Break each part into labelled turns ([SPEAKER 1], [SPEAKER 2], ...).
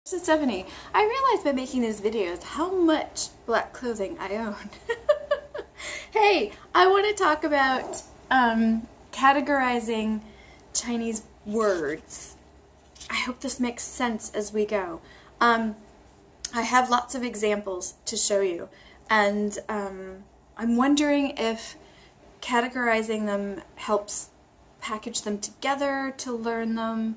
[SPEAKER 1] This is Stephanie. I realized by making these videos how much black clothing I own. Hey, I want to talk about categorizing Chinese words. I hope this makes sense as we go. I have lots of examples to show you, and I'm wondering if categorizing them helps package them together to learn them.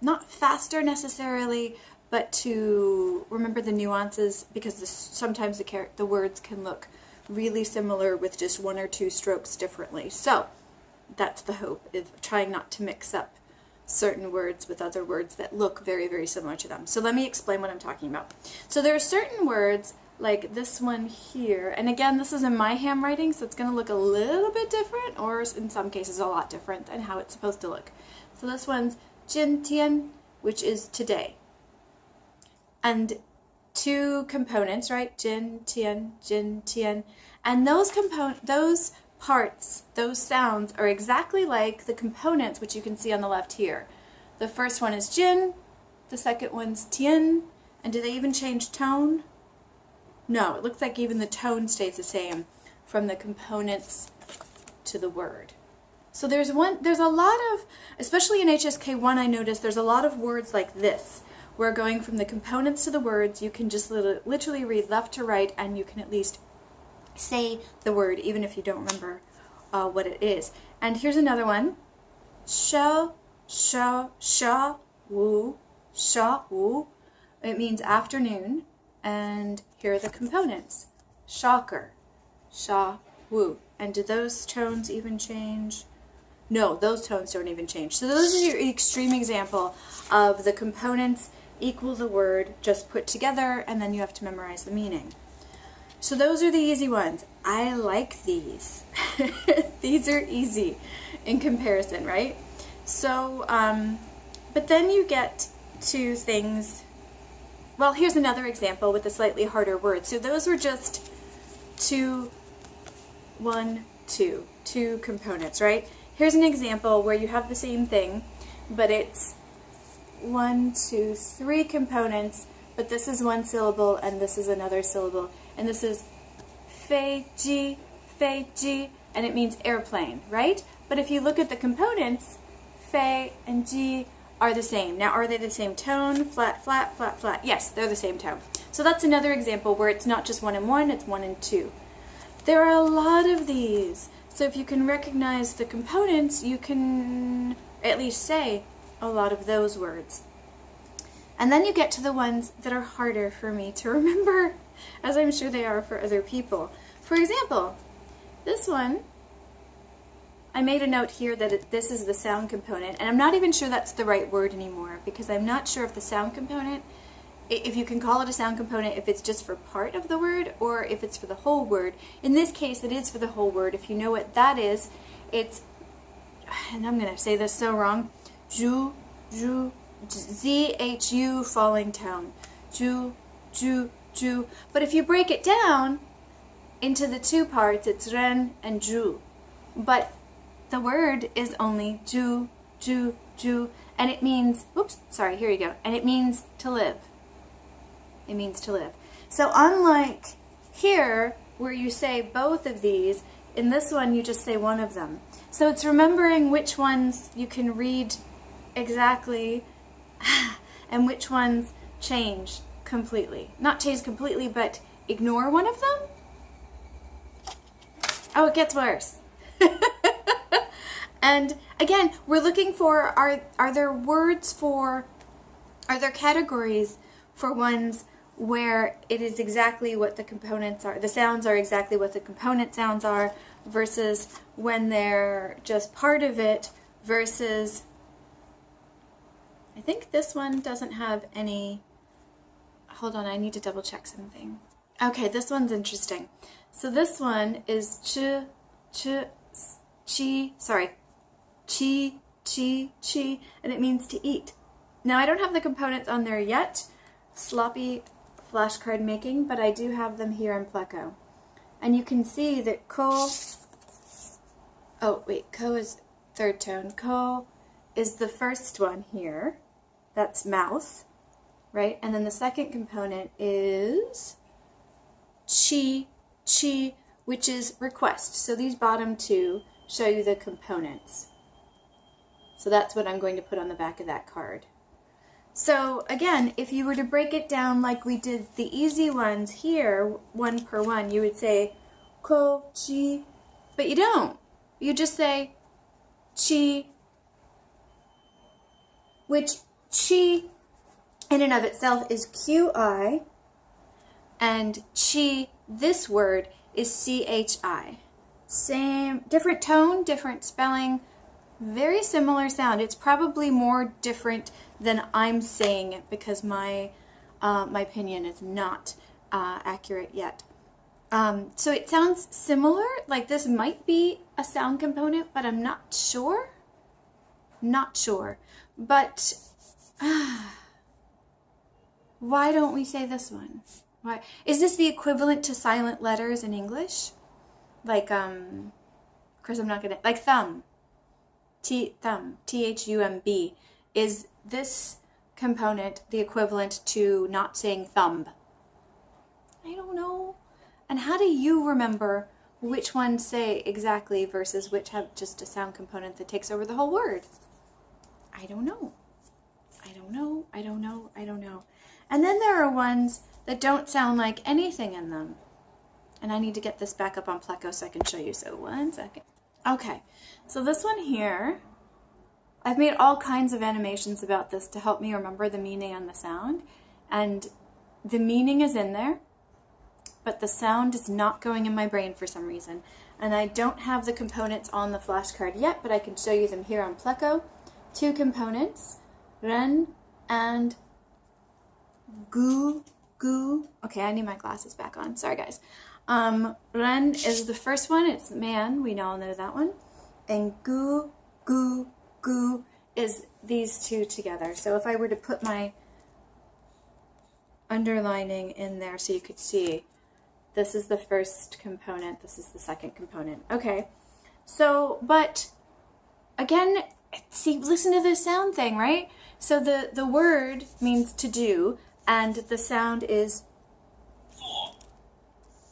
[SPEAKER 1] Not faster necessarily, but to remember the nuances, because sometimes the words can look really similar with just one or two strokes differently. So that's the hope, of trying not to mix up certain words with other words that look very, very similar to them. So let me explain what I'm talking about. So there are certain words like this one here, and again, this is in my handwriting, so it's going to look a little bit different, or in some cases a lot different than how it's supposed to look. So this one's Jin Tian, which is today. And two components, right? Jin Tian, Jin Tian. And those parts, those sounds are exactly like the components which you can see on the left here. The first one is Jin, the second one's Tian, and do they even change tone? No, it looks like even the tone stays the same from the components to the word. So there's a lot of, especially in HSK1, I noticed there's a lot of words like this, where going from the components to the words, you can just literally read left to right, and you can at least say the word, even if you don't remember what it is. And here's another one. Sha, sha, sha, wu, sha, wu. It means afternoon, and here are the components. Shocker, sha, wu. And do those tones even change? No, those tones don't even change. So those are your extreme example of the components equal the word just put together, and then you have to memorize the meaning. So those are the easy ones. I like these. These are easy in comparison, right? So, but then you get to things, well, here's another example with a slightly harder word. So those were just two components, right? Here's an example where you have the same thing, but it's 1, 2, 3 components, but this is one syllable and this is another syllable. And this is fei ji, and it means airplane, right? But if you look at the components, fei and ji are the same. Now, are they the same tone? Flat, flat, flat, flat. Yes, they're the same tone. So that's another example where it's not just 1 and 1, it's 1 and 2. There are a lot of these. So if you can recognize the components, you can at least say a lot of those words. And then you get to the ones that are harder for me to remember, as I'm sure they are for other people. For example, this one, I made a note here that this is the sound component, and I'm not even sure that's the right word anymore, because I'm not sure if the sound component, if you can call it a sound component if it's just for part of the word or if it's for the whole word. In this case, it is for the whole word. If you know what that is, it's, and I'm going to say this so wrong, zhu, zhu, Z-H-U falling tone. Zhu, zhu, zhu. But if you break it down into the two parts, it's ren and zhu. But the word is only zhu, zhu, zhu, and it means, oops, sorry, here you go, and it means to live. It means to live. So unlike here, where you say both of these, in this one you just say one of them. So it's remembering which ones you can read exactly and which ones change completely. Not change completely, but ignore one of them? Oh, it gets worse. And again, we're looking for, are there categories for ones where it is exactly what the components are, the sounds are exactly what the component sounds are, versus when they're just part of it, versus, I think this one doesn't have any, hold on, I need to double check something. Okay, this one's interesting. So this one is chi, and it means to eat. Now I don't have the components on there yet, sloppy flashcard making, but I do have them here in Pleco. And you can see that ko, oh wait, ko is third tone, ko is the first one here, That's mouth, right? And then the second component is chi, which is request. So these bottom two show you the components. So that's what I'm going to put on the back of that card. So again, if you were to break it down like we did the easy ones here, one per one, you would say ko, chi, but you don't. You just say chi, which chi in and of itself is QI, and chi, this word, is CHI. Same, different tone, different spelling, very similar sound. It's probably more different than I'm saying it because my opinion is not accurate yet. So it sounds similar, like this might be a sound component, but I'm not sure. Not sure. But why don't we say this one? Why? Is this the equivalent to silent letters in English? Like, of course I'm not gonna, like thumb. Thumb, T-H-U-M-B. Is this component the equivalent to not saying thumb? I don't know. And how do you remember which ones say exactly versus which have just a sound component that takes over the whole word? I don't know. I don't know. I don't know. I don't know. And then there are ones that don't sound like anything in them. And I need to get this back up on Pleco so I can show you. So 1 second. Okay, so this one here, I've made all kinds of animations about this to help me remember the meaning and the sound. And the meaning is in there, but the sound is not going in my brain for some reason. And I don't have the components on the flashcard yet, but I can show you them here on Pleco. 2 components, ren and gu. Okay, I need my glasses back on. Sorry, guys. Ren is the first one. It's man. We all know that one. And gu is these two together. So if I were to put my underlining in there so you could see, this is the first component. This is the second component. Okay. So, but again, see, listen to this sound thing, right? So the word means to do, and the sound is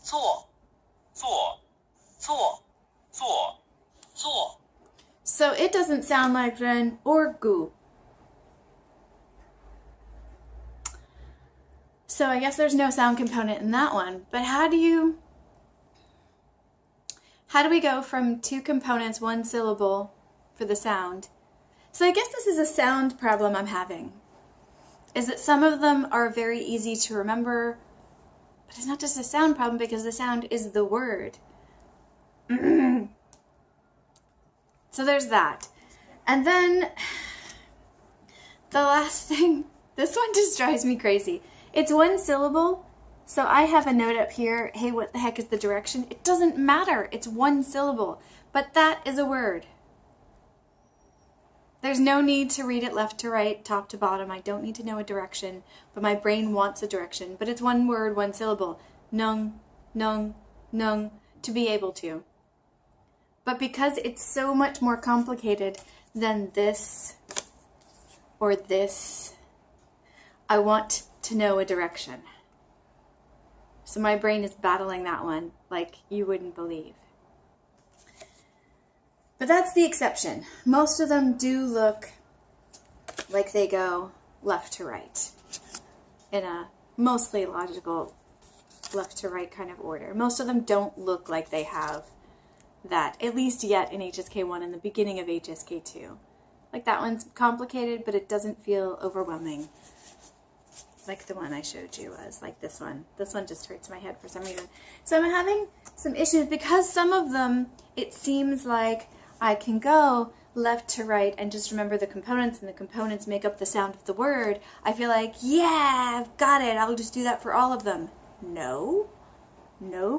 [SPEAKER 2] 做，做，做，做，做。
[SPEAKER 1] So it doesn't sound like ren or gu. So I guess there's no sound component in that one. But how do we go from 2 components, 1 syllable for the sound? So I guess this is a sound problem I'm having. Is that some of them are very easy to remember, but it's not just a sound problem because the sound is the word. So there's that. And then the last thing, this one just drives me crazy. It's 1 syllable. So I have a note up here, hey, what the heck is the direction? It doesn't matter. It's 1 syllable. But that is a word. There's no need to read it left to right, top to bottom. I don't need to know a direction, but my brain wants a direction. But it's 1 word, 1 syllable. Nung, nung, nung, to be able to. But because it's so much more complicated than this or this, I want to know a direction. So my brain is battling that one like you wouldn't believe. But that's the exception. Most of them do look like they go left to right in a mostly logical left to right kind of order. Most of them don't look like they have that, at least yet in HSK1 and the beginning of HSK2. Like that one's complicated, but it doesn't feel overwhelming like the one I showed you was, like this one. This one just hurts my head for some reason. So I'm having some issues because some of them, it seems like I can go left to right and just remember the components, and the components make up the sound of the word. I feel like, yeah, I've got it. I'll just do that for all of them. No,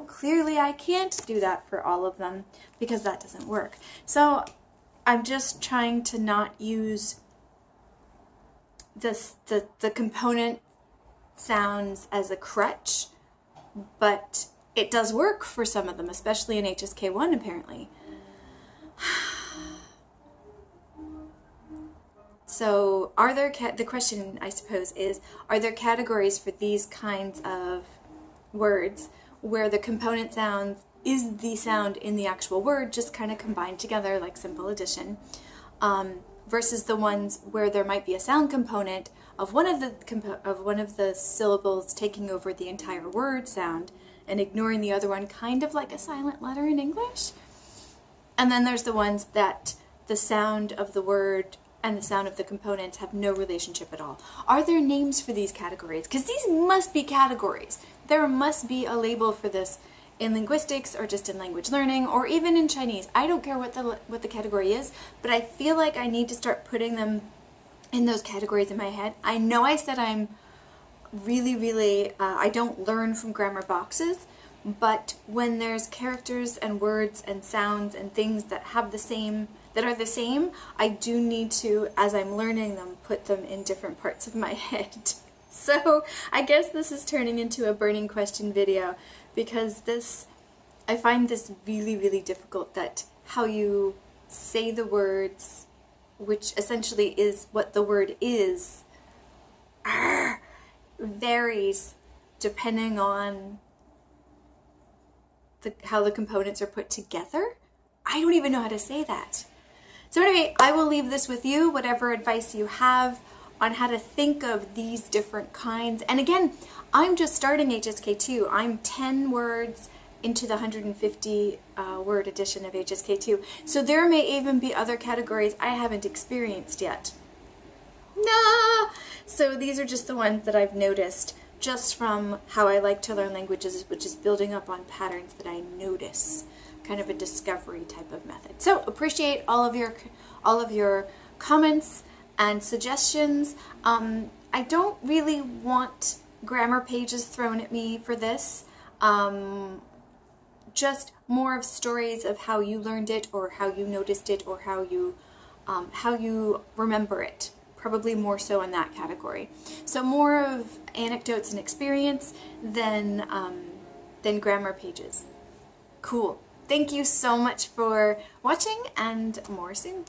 [SPEAKER 1] clearly I can't do that for all of them because that doesn't work. So I'm just trying to not use the component sounds as a crutch, but it does work for some of them, especially in HSK1 apparently. So are there, the question I suppose is, are there categories for these kinds of words where the component sound is the sound in the actual word, just kind of combined together like simple addition, versus the ones where there might be a sound component of one of the syllables taking over the entire word sound and ignoring the other one, kind of like a silent letter in English? And then there's the ones that the sound of the word and the sound of the components have no relationship at all. Are there names for these categories? Because these must be categories. There must be a label for this in linguistics or just in language learning or even in Chinese. I don't care what the category is, but I feel like I need to start putting them in those categories in my head. I know I said I'm really, I don't learn from grammar boxes, but when there's characters and words and sounds and things that have the same, that are the same, I do need to, as I'm learning them, put them in different parts of my head. So I guess this is turning into a burning question video, because I find this really difficult, that how you say the words, which essentially is what the word is, varies depending on how the components are put together. I don't even know how to say that. So anyway, I will leave this with you, whatever advice you have on how to think of these different kinds. And again, I'm just starting HSK2. I'm 10 words into the 150 word edition of HSK2. So there may even be other categories I haven't experienced yet. Nah! So these are just the ones that I've noticed just from how I like to learn languages, which is building up on patterns that I notice. Kind of a discovery type of method. So appreciate all of your comments and suggestions. I don't really want grammar pages thrown at me for this. Just more of stories of how you learned it, or how you noticed it, or how you remember it. Probably more so in that category. So more of anecdotes and experience than grammar pages. Cool. Thank you so much for watching, and more soon.